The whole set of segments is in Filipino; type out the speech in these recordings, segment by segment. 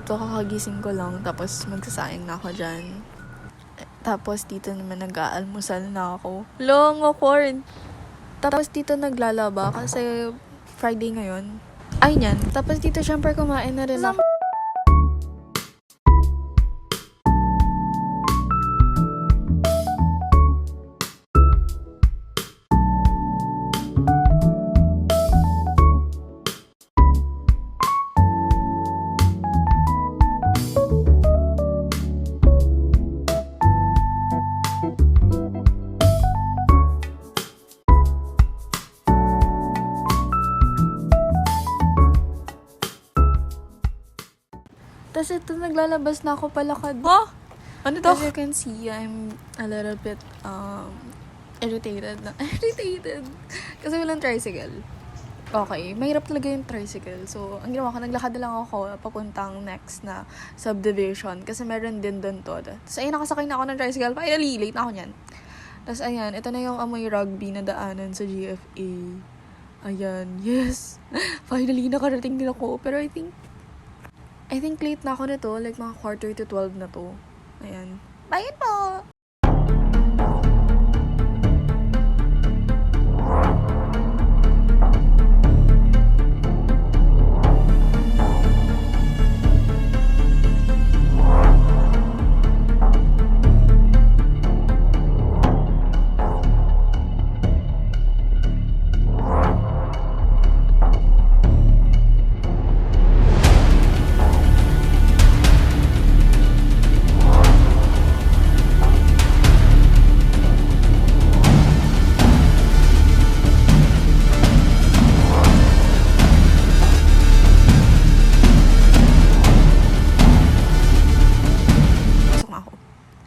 dito, kakagising ko lang, tapos magsasayang na ako dyan. Tapos dito naman nag-aalmusal na ako. Long awkward. Tapos dito naglalaba kasi Friday ngayon. Ay, yan. Tapos dito syempre kumain na rin ako. Tapos ito, naglalabas na ako palakad. Oh! Ano to? As you can see, I'm a little bit irritated. Irritated. Kasi walang tricycle. Okay, mahirap talaga yung tricycle. So, ang ginawa ko, naglakad na lang ako papuntang next na subdivision. Kasi meron din doon to. Tapos ayun, nakasakay na ako ng tricycle. Finally, late na ako niyan. Tapos ayan, ito na yung amoy rugby na daanan sa GFA. Ayan, yes. Finally, nakarating din ako. Pero I think late na ako nito. Like, mga 11:45 na to. Ayan. Bye po!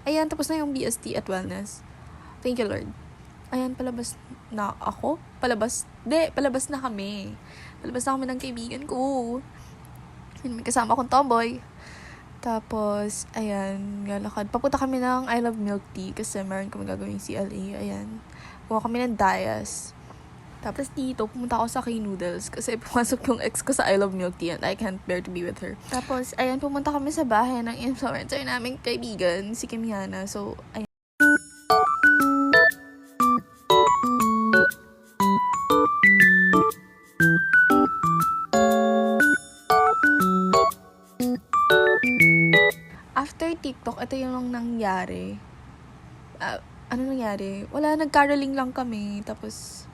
Ayan, tapos na yung BST at wellness. Thank you, Lord. Ayan, palabas na ako. Palabas na kami. Palabas na kami ng kaibigan ko. May kasama akong tomboy. Tapos, ayan, lalakad. Papunta kami ng I Love Milk Tea kasi meron kami gagawin CLA. Ayan. Kuha kami ng Dias. Tapos dito, pumunta ako sa K-Noodles kasi pumasok yung ex ko sa I Love Milk Tea and I can't bear to be with her. Tapos, ayan, pumunta kami sa bahay ng influencer naming kaibigan, si Kimiana. So, ayan. After TikTok, ito yung nangyari. Ano nangyari? Wala, nag-caroling lang kami. Tapos,